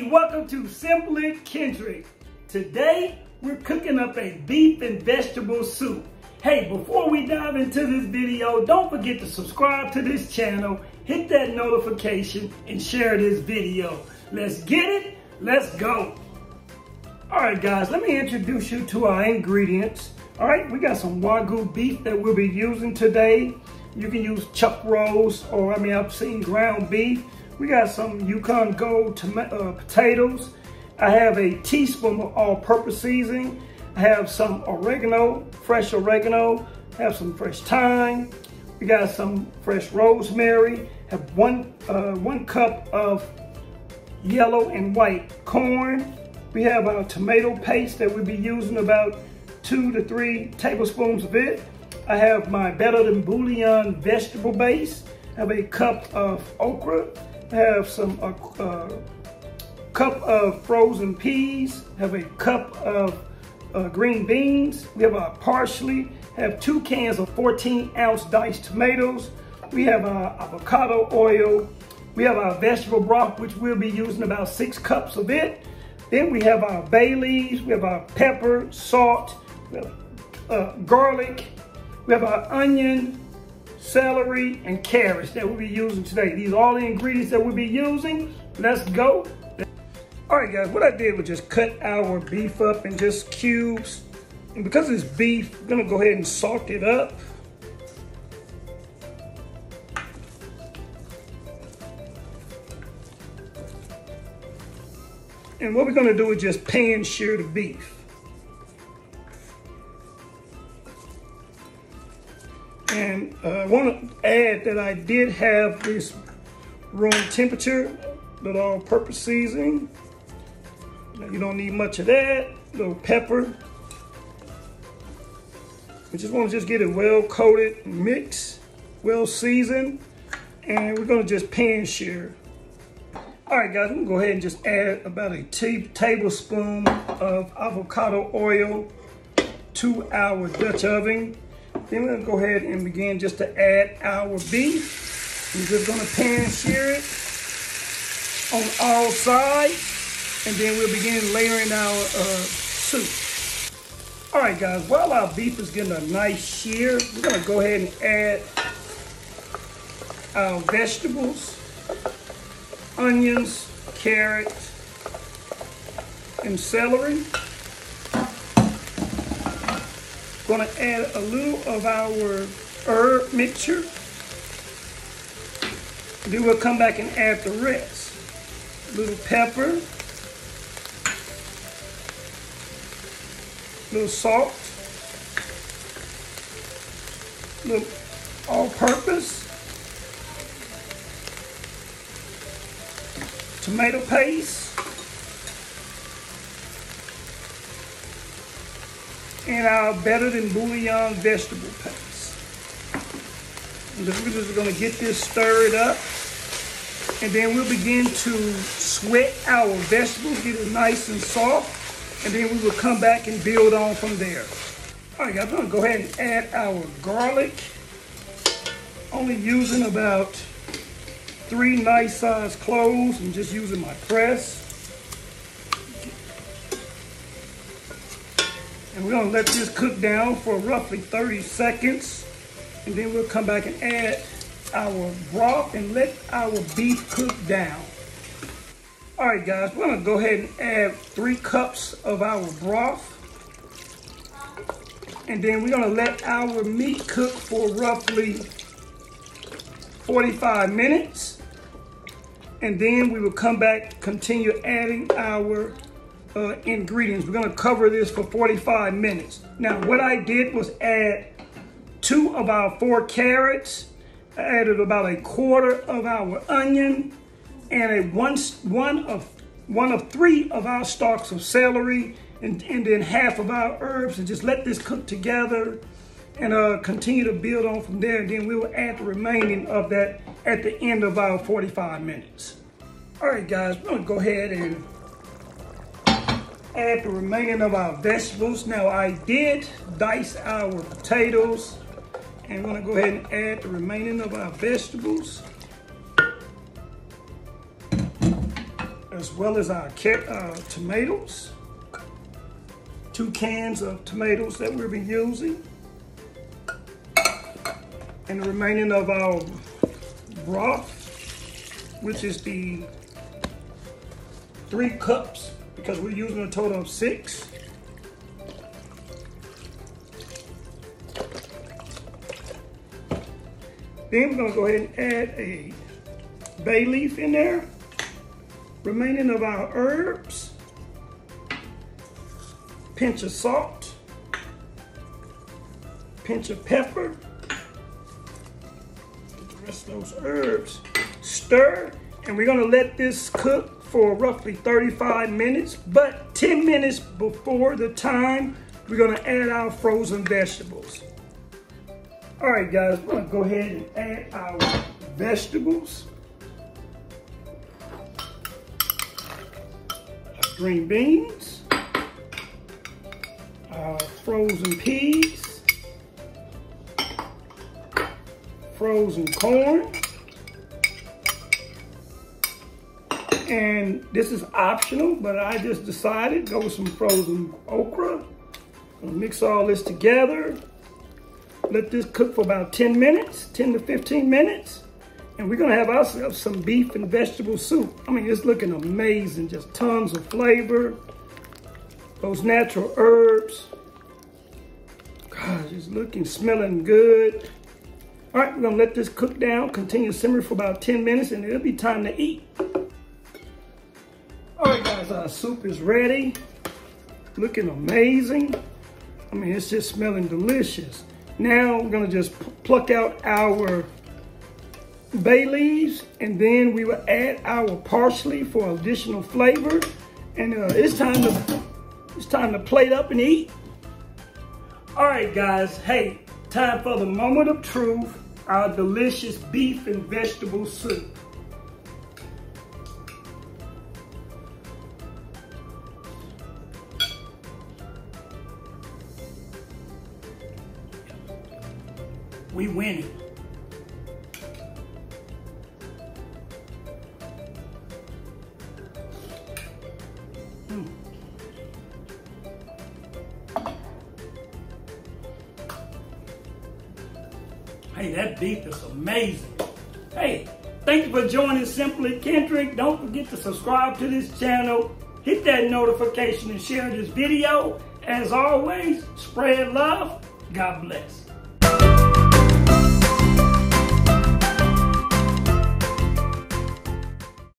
welcome to Simply Kendrick. Today, we're cooking up a beef and vegetable soup. Hey, before we dive into this video, don't forget to subscribe to this channel, hit that notification, and share this video. Let's get it, let's go. All right, guys, let me introduce you to our ingredients. All right, we got some Wagyu beef that we'll be using today. You can use chuck rolls, or I've seen ground beef. We got some Yukon Gold potatoes. I have a teaspoon of all-purpose seasoning. I have some oregano, fresh oregano. I have some fresh thyme. We got some fresh rosemary. I have one cup of yellow and white corn. We have our tomato paste that we'll be using, about 2 to 3 tablespoons of it. I have my Better Than Bouillon vegetable base. I have a cup of okra. I have some cup of frozen peas. I have a cup of green beans. We have our parsley. I have 2 cans of 14-ounce diced tomatoes. We have our avocado oil. We have our vegetable broth, which we'll be using about 6 cups of it. Then we have our bay leaves. We have our pepper, salt, we have, garlic. We have our onion, celery, and carrots that we'll be using today. These are all the ingredients that we'll be using. Let's go. All right, guys, what I did was just cut our beef up in just cubes. And because it's beef, I'm gonna go ahead and salt it up. And what we're gonna do is just pan sear the beef. And I want to add that I did have this room temperature with all-purpose seasoning. Now, you don't need much of that. A little pepper. We just want to just get it well coated, mixed, well seasoned, and we're going to just pan sear. All right, guys, I'm going to go ahead and just add about a tablespoon of avocado oil to our Dutch oven. Then we're gonna go ahead and begin just to add our beef. We're just gonna pan sear it on all sides, and then we'll begin layering our soup. All right, guys, while our beef is getting a nice sear, we're gonna go ahead and add our vegetables, onions, carrots, and celery. Going to add a little of our herb mixture. Then we'll come back and add the rest. A little pepper, a little salt, a little all-purpose, tomato paste, and our Better Than Bouillon vegetable paste. And we're just gonna get this stirred up, and then we'll begin to sweat our vegetables, get it nice and soft, and then we will come back and build on from there. All right, guys, I'm gonna go ahead and add our garlic. Only using about 3 nice sized cloves and just using my press. And we're gonna let this cook down for roughly 30 seconds. And then we'll come back and add our broth and let our beef cook down. All right, guys, we're gonna go ahead and add 3 cups of our broth. And then we're gonna let our meat cook for roughly 45 minutes. And then we will come back, continue adding our ingredients. We're going to cover this for 45 minutes. Now, what I did was add 2 of our 4 carrots. I added about 1/4 of our onion, and one of 3 of our stalks of celery, and then half of our herbs, and just let this cook together and continue to build on from there. And then we will add the remaining of that at the end of our 45 minutes. All right, guys, we're going to go ahead and add the remaining of our vegetables. Now, I did dice our potatoes, and we're gonna go ahead and add the remaining of our vegetables. as well as our tomatoes. 2 cans of tomatoes that we'll be using. And the remaining of our broth, which is the 3 cups, because we're using a total of 6. Then we're gonna go ahead and add a bay leaf in there. Remaining of our herbs. Pinch of salt. Pinch of pepper. Get the rest of those herbs. Stir, and we're gonna let this cook for roughly 35 minutes, but 10 minutes before the time, we're gonna add our frozen vegetables. All right, guys, we're gonna go ahead and add our vegetables. Our green beans, our frozen peas, frozen corn, and this is optional, but I just decided to go with some frozen okra. I'll mix all this together. Let this cook for about 10 minutes, 10 to 15 minutes. And we're gonna have ourselves some beef and vegetable soup. I mean, it's looking amazing, just tons of flavor. Those natural herbs. Gosh, it's looking, smelling good. All right, we're gonna let this cook down, continue to simmer for about 10 minutes, and it'll be time to eat. All right, guys, our soup is ready. Looking amazing. I mean, it's just smelling delicious. Now we're gonna just pluck out our bay leaves, and then we will add our parsley for additional flavor. And it's time to plate up and eat. All right, guys. Hey, time for the moment of truth. Our delicious beef and vegetable soup. We winning. Hey, that beef is amazing. Hey, thank you for joining Simply Kendrick. Don't forget to subscribe to this channel. Hit that notification and share this video. As always, spread love. God bless.